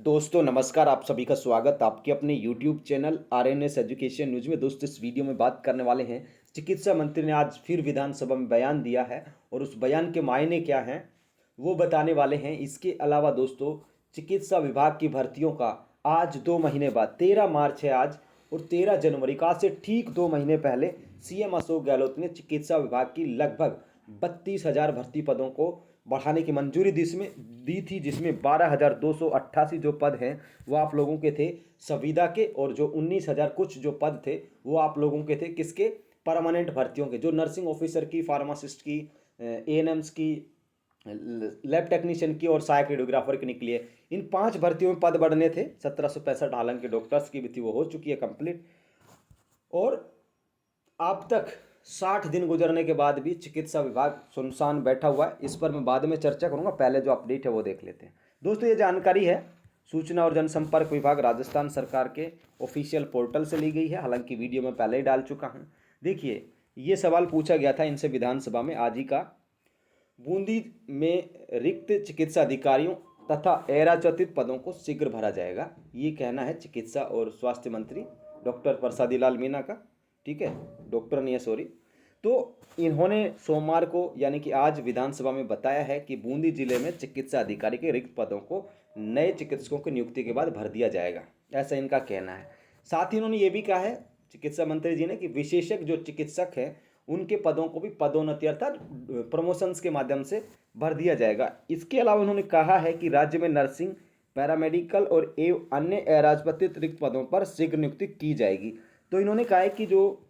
दोस्तों नमस्कार, आप सभी का स्वागत आपके अपने YouTube channel RNS education news में। दोस्तों इस वीडियो में बात करने वाले हैं, चिकित्सा मंत्री ने आज फिर विधानसभा में बयान दिया है और उस बयान के मायने क्या हैं वो बताने वाले हैं। इसके अलावा दोस्तों चिकित्सा विभाग की भर्तियों का आज 2 महीने बाद 13 मार्च है आज, और 13 जनवरी का आज से ठीक 2 महीने पहले सीएम अशोक गहलोत ने चिकित्सा विभाग की लगभग 32,000 भर्ती पदों को बढ़ाने की मंजूरी दी थी, जिसमें 12,288 जो पद हैं वो आप लोगों के थे संविदा के, और जो 19,000 कुछ जो पद थे वो आप लोगों के थे किसके, परमानेंट भर्तियों के, जो नर्सिंग ऑफिसर की, फार्मासिस्ट की, एएनएम्स की, लैब टेक्नीशियन की और सहायक रेडियोग्राफर की निकली है। इन 5 भर्तियों में पद बढ़ने थे। 1765 हालांकि डॉक्टर्स की भी थी, वो हो चुकी है कंप्लीट। और अब तक 60 दिन गुजरने के बाद भी चिकित्सा विभाग सुनसान बैठा हुआ है। इस पर मैं बाद में चर्चा करूंगा, पहले जो अपडेट है वो देख लेते हैं। दोस्तों ये जानकारी है सूचना और जनसंपर्क विभाग राजस्थान सरकार के ऑफिशियल पोर्टल से ली गई है। हालांकि वीडियो में पहले ही डाल चुका हूं। देखिए, ये सवाल पूछा गया था इनसे विधानसभा में आज ही का। बूंदी में रिक्त चिकित्सा अधिकारियों तथा अराजपत्रित पदों को शीघ्र भरा जाएगा, ये कहना है चिकित्सा और स्वास्थ्य मंत्री डॉक्टर प्रसादी लाल मीणा का। ठीक है, डॉक्टर नहीं है, सॉरी। तो इन्होंने सोमवार को यानी कि आज विधानसभा में बताया है कि बूंदी जिले में चिकित्सा अधिकारी के रिक्त पदों को नए चिकित्सकों की नियुक्ति के बाद भर दिया जाएगा, ऐसा इनका कहना है। साथ ही इन्होंने ये भी कहा है चिकित्सा मंत्री जी ने कि विशेषज्ञ जो चिकित्सक हैं उनके पदों को भी पदोन्नति अर्थात प्रमोशंस के माध्यम से भर दिया जाएगा। इसके अलावा उन्होंने कहा है कि राज्य में नर्सिंग, पैरामेडिकल और एवं अन्य अराजपत्रित रिक्त पदों पर शीघ्र नियुक्ति की जाएगी। तो इन्होंने कहा है कि जो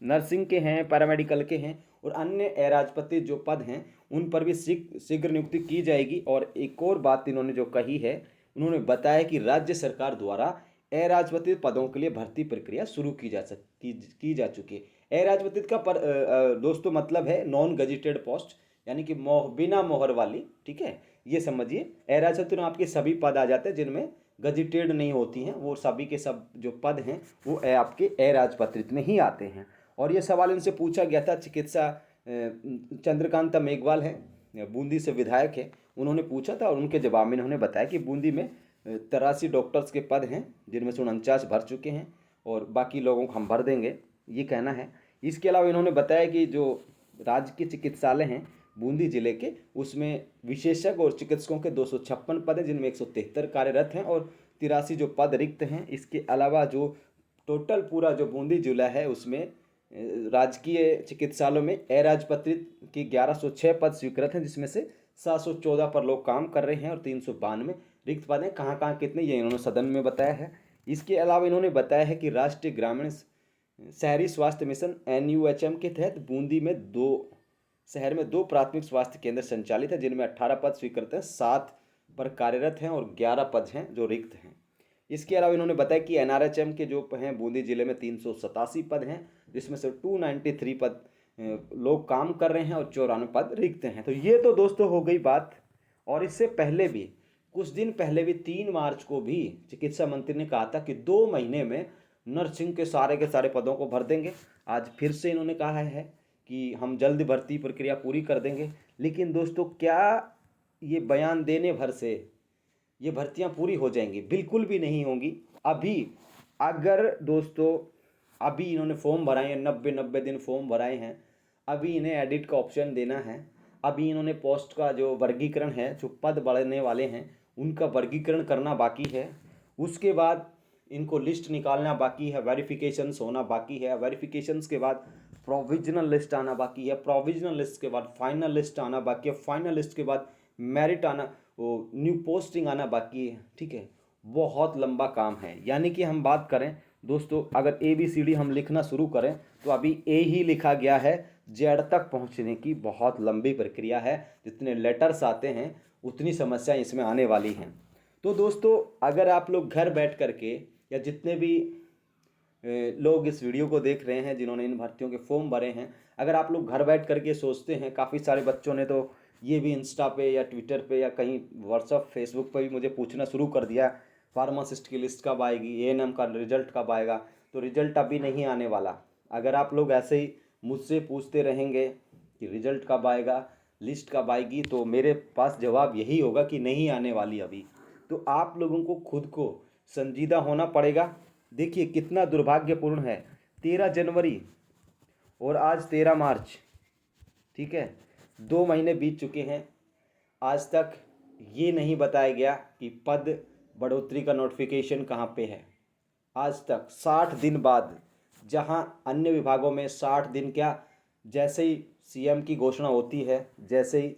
नर्सिंग के हैं, पैरामेडिकल के हैं और अन्य अराजपत्रित जो पद हैं उन पर भी शीघ्र नियुक्ति की जाएगी। और एक और बात इन्होंने जो कही है, उन्होंने बताया कि राज्य सरकार द्वारा अराजपत्रित पदों के लिए भर्ती प्रक्रिया शुरू की जा चुकी है। अराजपत्रित का दोस्तों मतलब है नॉन गजेटेड पोस्ट, यानी कि बिना मोहर वाली। ठीक है, ये समझिए। अराजपत्रित में आपके सभी पद आ जाते हैं जिनमें गजेटेड नहीं होती हैं, वो सभी के सब जो पद हैं वो आपके अराजपत्रित में ही आते हैं। और ये सवाल इनसे पूछा गया था। चिकित्सा चंद्रकांता मेघवाल है, बूंदी से विधायक है, उन्होंने पूछा था और उनके जवाब में इन्होंने बताया कि बूंदी में 83 डॉक्टर्स के पद हैं जिनमें से 49 भर चुके हैं और बाकी लोगों को हम भर देंगे, ये कहना है। इसके अलावा इन्होंने बताया कि जो राजकीय चिकित्सालय हैं बूंदी जिले के, उसमें विशेषज्ञ और चिकित्सकों के 256 पद हैं जिनमें 173 कार्यरत हैं और 83 जो पद रिक्त हैं। इसके अलावा जो टोटल पूरा जो बूंदी जिला है उसमें राजकीय चिकित्सालयों में अराजपत्रित की 1106 पद स्वीकृत हैं, जिसमें से 714 पर लोग काम कर रहे हैं और 392 रिक्त पद हैं। कहाँ कहाँ कितने, ये इन्होंने सदन में बताया है। इसके अलावा इन्होंने बताया है कि राष्ट्रीय ग्रामीण शहरी स्वास्थ्य मिशन NUHM के तहत बूंदी में शहर में 2 प्राथमिक स्वास्थ्य केंद्र संचालित है जिनमें 18 पद स्वीकृत हैं, 7 पर कार्यरत हैं और 11 पद हैं जो रिक्त हैं। इसके अलावा इन्होंने बताया कि NRHM के जो हैं बूंदी जिले में 387 पद हैं जिसमें से 293 पद लोग काम कर रहे हैं और 94 पद रिक्त हैं। तो ये तो दोस्तों हो गई बात। और इससे पहले भी कुछ दिन पहले भी 3 मार्च को भी चिकित्सा मंत्री ने कहा था कि 2 महीने में नर्सिंग के सारे पदों को भर देंगे। आज फिर से इन्होंने कहा है कि हम जल्द भर्ती प्रक्रिया पूरी कर देंगे। लेकिन दोस्तों क्या ये बयान देने भर से ये भर्तियां पूरी हो जाएंगी? बिल्कुल भी नहीं होंगी। अभी अगर दोस्तों अभी इन्होंने फॉर्म भराए हैं, 90 दिन फॉर्म भराए हैं, अभी इन्हें एडिट का ऑप्शन देना है। अभी इन्होंने पोस्ट का जो वर्गीकरण है, जो पद बढ़ने वाले हैं उनका वर्गीकरण करना बाकी है। उसके बाद इनको लिस्ट निकालना बाकी है, वेरिफिकेशंस होना बाकी है, वेरिफिकेशंस के बाद प्रोविजनल लिस्ट आना बाकी है, प्रोविजनल लिस्ट के बाद फाइनल लिस्ट आना बाकी है, फाइनल लिस्ट के बाद मेरिट आना, वो न्यू पोस्टिंग आना बाकी है। ठीक है, बहुत लंबा काम है। यानी कि हम बात करें दोस्तों, अगर ABCD हम लिखना शुरू करें तो अभी A ही लिखा गया है, Z तक पहुंचने की बहुत लंबी प्रक्रिया है। जितने लेटर्स आते हैं उतनी समस्याएं इसमें आने वाली हैं। तो दोस्तों अगर आप लोग घर बैठ करके, या जितने भी लोग इस वीडियो को देख रहे हैं जिन्होंने इन भर्तियों के फॉर्म भरे हैं, अगर आप लोग घर बैठ करके सोचते हैं, काफ़ी सारे बच्चों ने तो ये भी इंस्टा पे या ट्विटर पे या कहीं व्हाट्सअप फेसबुक पे भी मुझे पूछना शुरू कर दिया, फार्मासिस्ट की लिस्ट कब आएगी, ANM का रिजल्ट कब आएगा। तो रिजल्ट अभी नहीं आने वाला। अगर आप लोग ऐसे ही मुझसे पूछते रहेंगे कि रिजल्ट कब आएगा, लिस्ट कब आएगी, तो मेरे पास जवाब यही होगा कि नहीं आने वाली अभी। तो आप लोगों को खुद को संजीदा होना पड़ेगा। देखिए कितना दुर्भाग्यपूर्ण है, 13 जनवरी और आज 13 मार्च, ठीक है, 2 महीने बीत चुके हैं। आज तक ये नहीं बताया गया कि पद बढ़ोतरी का नोटिफिकेशन कहाँ पे है। आज तक 60 दिन बाद, जहां अन्य विभागों में 60 दिन क्या, जैसे ही सीएम की घोषणा होती है, जैसे ही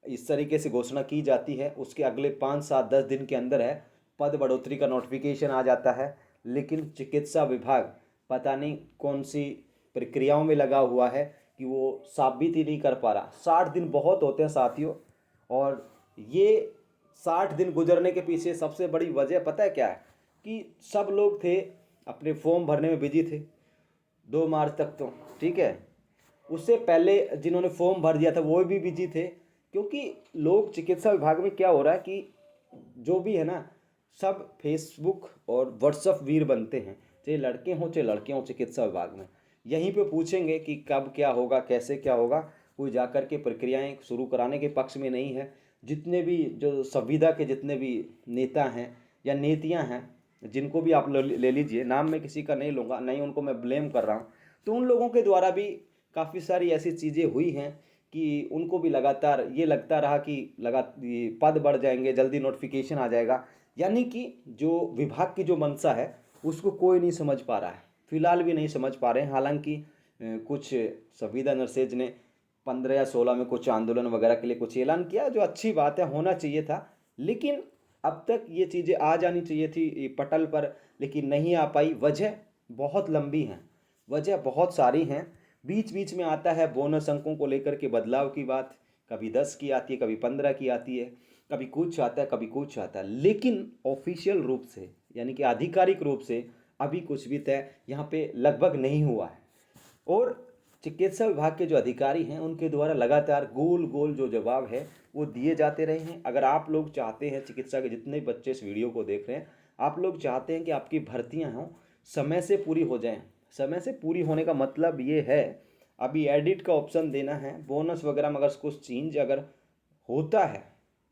इस तरीके से घोषणा की जाती है, उसके अगले 5 7 10 दिन के अंदर है पद बढ़ोतरी का नोटिफिकेशन आ जाता है। लेकिन चिकित्सा विभाग पता नहीं कौन सी प्रक्रियाओं में लगा हुआ है कि वो साबित ही नहीं कर पा रहा। 60 दिन बहुत होते हैं साथियों, और ये 60 दिन गुजरने के पीछे सबसे बड़ी वजह पता है क्या है, कि सब लोग थे अपने फॉर्म भरने में बिजी थे 2 मार्च तक तो, ठीक है। उससे पहले जिन्होंने फॉर्म भर दिया था वो भी बिजी थे, क्योंकि लोग चिकित्सा विभाग में क्या हो रहा है कि जो भी है ना, सब फेसबुक और व्हाट्सअप वीर बनते हैं, चाहे लड़के हों चाहे लड़कियाँ हों। चिकित्सा विभाग में यहीं पे पूछेंगे कि कब क्या होगा, कैसे क्या होगा, कोई जाकर के प्रक्रियाएं शुरू कराने के पक्ष में नहीं है। जितने भी जो संविदा के जितने भी नेता हैं या नेतियां हैं, जिनको भी आप ले लीजिए, नाम मैं किसी का नहीं लूँगा, नहीं उनको मैं ब्लेम कर रहा हूँ, तो उन लोगों के द्वारा भी काफ़ी सारी ऐसी चीज़ें हुई हैं कि उनको भी लगातार ये लगता रहा कि ये पद बढ़ जाएंगे, जल्दी नोटिफिकेशन आ जाएगा। यानी कि जो विभाग की जो मंशा है उसको कोई नहीं समझ पा रहा है, फिलहाल भी नहीं समझ पा रहे हैं। हालांकि कुछ संविदा नर्सेज ने 15 या 16 में कुछ आंदोलन वगैरह के लिए कुछ ऐलान किया, जो अच्छी बात है, होना चाहिए था। लेकिन अब तक ये चीज़ें आ जानी चाहिए थी पटल पर, लेकिन नहीं आ पाई। वजह बहुत लंबी हैं, वजह बहुत सारी हैं। बीच बीच में आता है बोनस अंकों को लेकर के बदलाव की बात, कभी 10 की आती है, कभी 15 की आती है, कभी कुछ आता है, कभी कुछ आता है। लेकिन ऑफिशियल रूप से, यानी कि आधिकारिक रूप से अभी कुछ भी तय यहाँ पे लगभग नहीं हुआ है। और चिकित्सा विभाग के जो अधिकारी हैं उनके द्वारा लगातार गोल गोल जो जवाब है वो दिए जाते रहे हैं। अगर आप लोग चाहते हैं, चिकित्सा के जितने बच्चे इस वीडियो को देख रहे हैं, आप लोग चाहते हैं कि आपकी भर्तियां हों, समय से पूरी हो जाएं। समय से पूरी होने का मतलब ये है, अभी एडिट का ऑप्शन देना है, बोनस वगैरह में अगर कुछ चेंज अगर होता है,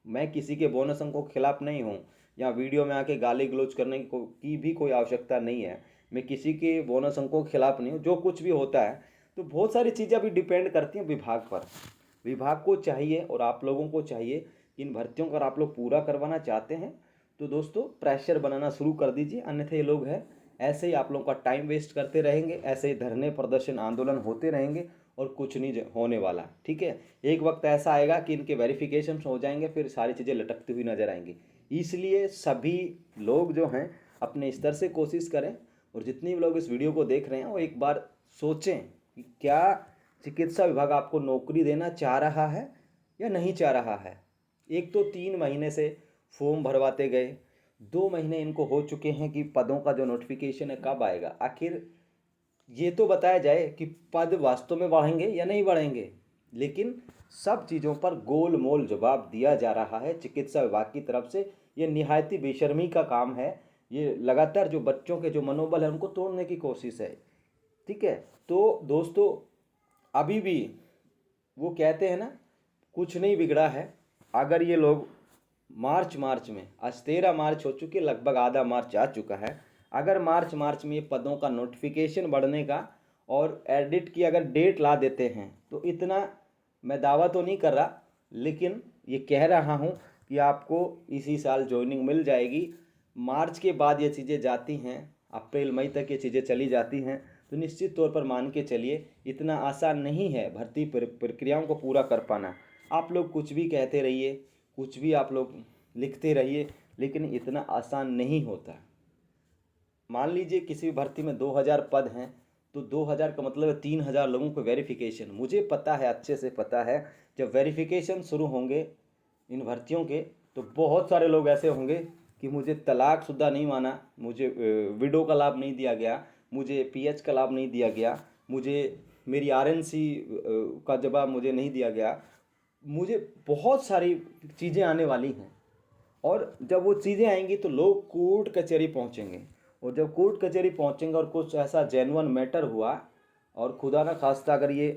मैं किसी के बोनस अंकों के खिलाफ नहीं हूँ, या वीडियो में आके गाली गलौज करने की भी कोई आवश्यकता नहीं है। मैं किसी के बोनस अंकों के खिलाफ नहीं हूँ। जो कुछ भी होता है तो बहुत सारी चीज़ें अभी डिपेंड करती हैं विभाग पर। विभाग को चाहिए और आप लोगों को चाहिए, इन भर्तियों को अगर आप लोग पूरा करवाना चाहते हैं तो दोस्तों प्रेशर बनाना शुरू कर दीजिए। अन्यथा ये लोग हैं ऐसे ही आप लोगों का टाइम वेस्ट करते रहेंगे, ऐसे ही धरने प्रदर्शन आंदोलन होते रहेंगे और कुछ नहीं होने वाला, ठीक है। एक वक्त ऐसा आएगा कि इनके वेरिफिकेशन हो जाएंगे, फिर सारी चीज़ें लटकती हुई नजर आएंगी। इसलिए सभी लोग जो हैं अपने स्तर से कोशिश करें, और जितने भी लोग इस वीडियो को देख रहे हैं वो एक बार सोचें कि क्या चिकित्सा विभाग आपको नौकरी देना चाह रहा है या नहीं चाह रहा है। एक तो 3 महीने से फॉर्म भरवाते गए, 2 महीने इनको हो चुके हैं कि पदों का जो नोटिफिकेशन है कब आएगा। आखिर ये तो बताया जाए कि पद वास्तव में बढ़ेंगे या नहीं बढ़ेंगे। लेकिन सब चीज़ों पर गोल मोल जवाब दिया जा रहा है चिकित्सा विभाग की तरफ से। ये निहायती बेशर्मी का काम है। ये लगातार जो बच्चों के जो मनोबल है उनको तोड़ने की कोशिश है, ठीक है। तो दोस्तों अभी भी वो कहते हैं ना, कुछ नहीं बिगड़ा है। अगर ये लोग मार्च में, आज 13 मार्च हो चुकी है, लगभग आधा मार्च आ चुका है, अगर मार्च में ये पदों का नोटिफिकेशन बढ़ने का और एडिट की अगर डेट ला देते हैं, तो इतना मैं दावा तो नहीं कर रहा, लेकिन ये कह रहा हूँ कि आपको इसी साल ज्वाइनिंग मिल जाएगी। मार्च के बाद ये चीज़ें जाती हैं, अप्रैल मई तक ये चीज़ें चली जाती हैं, तो निश्चित तौर पर मान के चलिए इतना आसान नहीं है भर्ती प्रक्रियाओं को पूरा कर पाना। आप लोग कुछ भी कहते रहिए, कुछ भी आप लोग लिखते रहिए, लेकिन इतना आसान नहीं होता। मान लीजिए किसी भी भर्ती में 2000 पद हैं, तो 2000 का मतलब है 3000 लोगों को वेरिफिकेशन। मुझे पता है, अच्छे से पता है, जब वेरिफिकेशन शुरू होंगे इन भर्तियों के, तो बहुत सारे लोग ऐसे होंगे कि मुझे तलाकशुदा नहीं माना, मुझे विडो का लाभ नहीं दिया गया, मुझे पीएच का लाभ नहीं दिया गया, मुझे मेरी आरएनसी का जवाब मुझे नहीं दिया गया, मुझे बहुत सारी चीज़ें आने वाली हैं। और जब वो चीज़ें आएंगी तो लोग कोर्ट कचहरी पहुंचेंगे, और जब कोर्ट कचहरी पहुंचेंगे और कुछ ऐसा जेन्युइन मैटर हुआ, और खुदा ना खास्ता अगर ये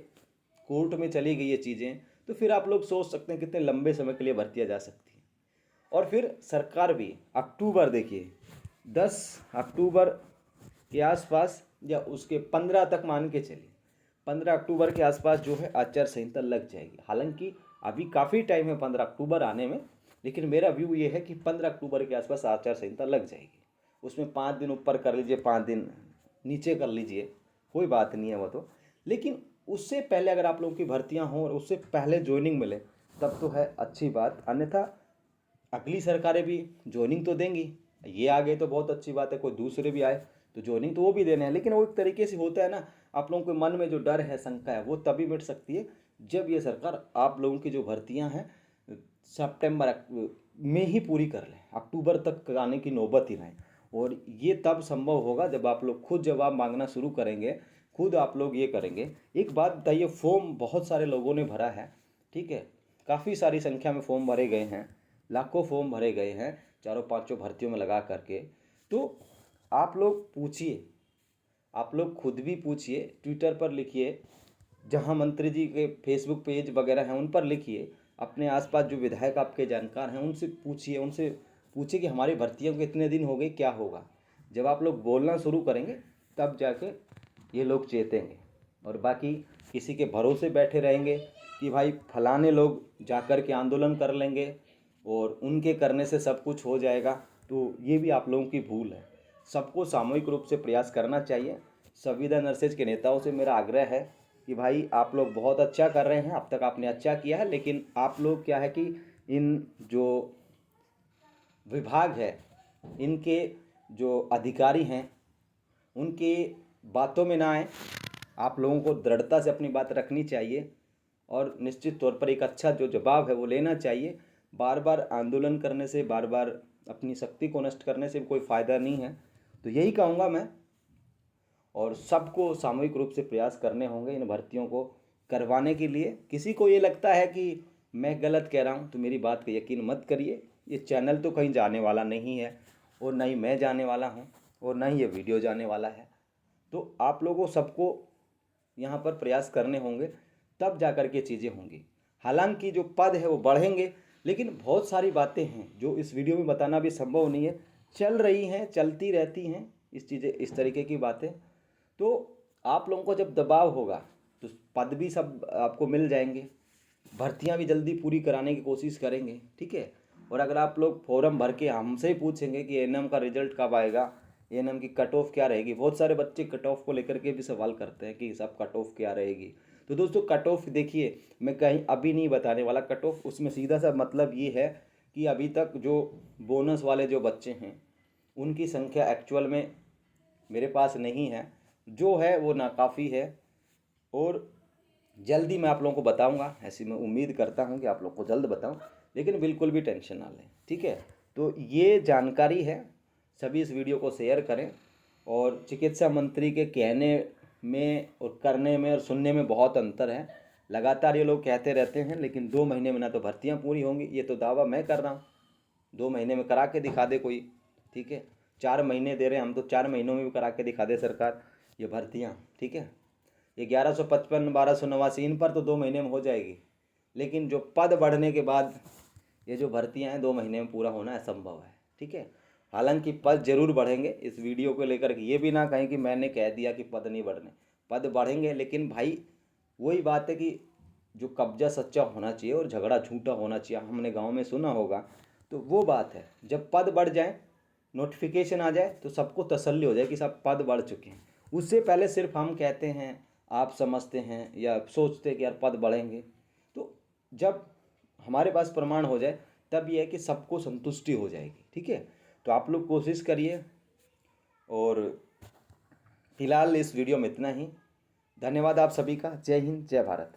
कोर्ट में चली गई ये चीज़ें, तो फिर आप लोग सोच सकते हैं कितने लंबे समय के लिए भर्तियाँ जा सकती हैं। और फिर सरकार भी अक्टूबर, देखिए 10 अक्टूबर के आसपास या उसके 15 तक मान के चलिए, 15 अक्टूबर के आसपास जो है आचार संहिता लग जाएगी। हालांकि अभी काफ़ी टाइम है 15 अक्टूबर आने में, लेकिन मेरा व्यू ये है कि 15 अक्टूबर के आसपास आचार संहिता लग जाएगी। उसमें 5 दिन ऊपर कर लीजिए, 5 दिन नीचे कर लीजिए, कोई बात नहीं है वो तो। लेकिन उससे पहले अगर आप लोगों की भर्तियां हों और उससे पहले ज्वाइनिंग मिले तब तो है अच्छी बात, अन्यथा अगली सरकारें भी ज्वाइनिंग तो देंगी। ये आ गए तो बहुत अच्छी बात है, कोई दूसरे भी आए तो ज्वाइनिंग तो वो भी देने हैं। लेकिन वो एक तरीके से होता है ना, आप लोगों के मन में जो डर है, शंका है, वो तभी मिट सकती है जब ये सरकार आप लोगों की जो भर्तियां हैं सितंबर में ही पूरी कर लें, अक्टूबर तक आने की नौबत ही नहीं। और ये तब संभव होगा जब आप लोग खुद जवाब मांगना शुरू करेंगे, खुद आप लोग ये करेंगे। एक बात बताइए, फॉर्म बहुत सारे लोगों ने भरा है, ठीक है, काफ़ी सारी संख्या में फॉर्म भरे गए हैं, लाखों फॉर्म भरे गए हैं चारों पांचों भर्तियों में लगा करके। तो आप लोग पूछिए, आप लोग खुद भी पूछिए, ट्विटर पर लिखिए, जहाँ मंत्री जी के फेसबुक पेज वगैरह हैं उन पर लिखिए, अपने आसपास जो विधायक आपके जानकार हैं उनसे पूछिए, उनसे पूछिए कि हमारी भर्तियों के इतने दिन हो गए, क्या होगा। जब आप लोग बोलना शुरू करेंगे तब जाके ये लोग चेतेंगे। और बाकी किसी के भरोसे बैठे रहेंगे कि भाई फलाने लोग जा कर के आंदोलन कर लेंगे और उनके करने से सब कुछ हो जाएगा, तो ये भी आप लोगों की भूल है। सबको सामूहिक रूप से प्रयास करना चाहिए। संविदा नर्सेज के नेताओं से मेरा आग्रह है कि भाई आप लोग बहुत अच्छा कर रहे हैं, अब तक आपने अच्छा किया है, लेकिन आप लोग क्या है कि इन जो विभाग है, इनके जो अधिकारी हैं, उनके बातों में ना आए। आप लोगों को दृढ़ता से अपनी बात रखनी चाहिए और निश्चित तौर पर एक अच्छा जो जवाब है वो लेना चाहिए। बार बार आंदोलन करने से, बार बार अपनी शक्ति को नष्ट करने से कोई फ़ायदा नहीं है। तो यही कहूँगा मैं, और सबको सामूहिक रूप से प्रयास करने होंगे इन भर्तियों को करवाने के लिए। किसी को ये लगता है कि मैं गलत कह रहा हूँ तो मेरी बात का यकीन मत करिए। ये चैनल तो कहीं जाने वाला नहीं है, और ना ही मैं जाने वाला हूँ, और ना ही ये वीडियो जाने वाला है। तो आप लोगों सबको यहाँ पर प्रयास करने होंगे, तब जा कर के चीज़ें होंगी। हालांकि जो पद है वो बढ़ेंगे, लेकिन बहुत सारी बातें हैं जो इस वीडियो में बताना भी संभव नहीं है, चल रही हैं, चलती रहती हैं इस चीज़ें, इस तरीके की बातें। तो आप लोगों को जब दबाव होगा तो पद भी सब आपको मिल जाएंगे, भर्तियां भी जल्दी पूरी कराने की कोशिश करेंगे, ठीक है। और अगर आप लोग फॉर्म भर के हमसे ही पूछेंगे कि एएनएम का रिजल्ट कब आएगा, एएनएम की कट ऑफ क्या रहेगी, बहुत सारे बच्चे कट ऑफ को लेकर के भी सवाल करते हैं कि सब कट ऑफ क्या रहेगी। तो दोस्तों कट ऑफ देखिए, मैं कहीं अभी नहीं बताने वाला कट ऑफ, उसमें सीधा सा मतलब ये है कि अभी तक जो बोनस वाले जो बच्चे हैं उनकी संख्या एक्चुअल में मेरे पास नहीं है, जो है वो नाकाफ़ी है। और जल्दी मैं आप लोगों को बताऊंगा, ऐसी मैं उम्मीद करता हूं कि आप लोग को जल्द बताऊं, लेकिन बिल्कुल भी टेंशन ना लें, ठीक है। तो ये जानकारी है, सभी इस वीडियो को शेयर करें। और चिकित्सा मंत्री के कहने में और करने में और सुनने में बहुत अंतर है। लगातार ये लोग कहते रहते हैं, लेकिन 2 महीने में ना तो भर्तियाँ पूरी होंगी, ये तो दावा मैं कर रहा हूँ। 2 महीने में करा के दिखा दे कोई, ठीक है। 4 महीने दे रहे हैं हम, तो 4 महीनों में भी करा के दिखा दे सरकार ये भर्तियाँ, ठीक है। ये 1155, 1289 इन पर तो 2 महीने में हो जाएगी, लेकिन जो पद बढ़ने के बाद ये जो भर्तियां हैं 2 महीने में पूरा होना असंभव है, ठीक है। हालांकि पद जरूर बढ़ेंगे, इस वीडियो को लेकर के ये भी ना कहें कि मैंने कह दिया कि पद नहीं बढ़ने, पद बढ़ेंगे। लेकिन भाई वही बात है कि जो कब्जा सच्चा होना चाहिए और झगड़ा झूठा होना चाहिए, हमने गाँव में सुना होगा। तो वो बात है, जब पद बढ़ जाए, नोटिफिकेशन आ जाए, तो सबको तसल्ली हो जाए कि सब पद बढ़ चुके हैं। उससे पहले सिर्फ हम कहते हैं, आप समझते हैं या सोचते हैं कि यार पद बढ़ेंगे, तो जब हमारे पास प्रमाण हो जाए तब यह है कि सबको संतुष्टि हो जाएगी, ठीक है। तो आप लोग कोशिश करिए। और फिलहाल इस वीडियो में इतना ही। धन्यवाद आप सभी का। जय हिंद, जय भारत।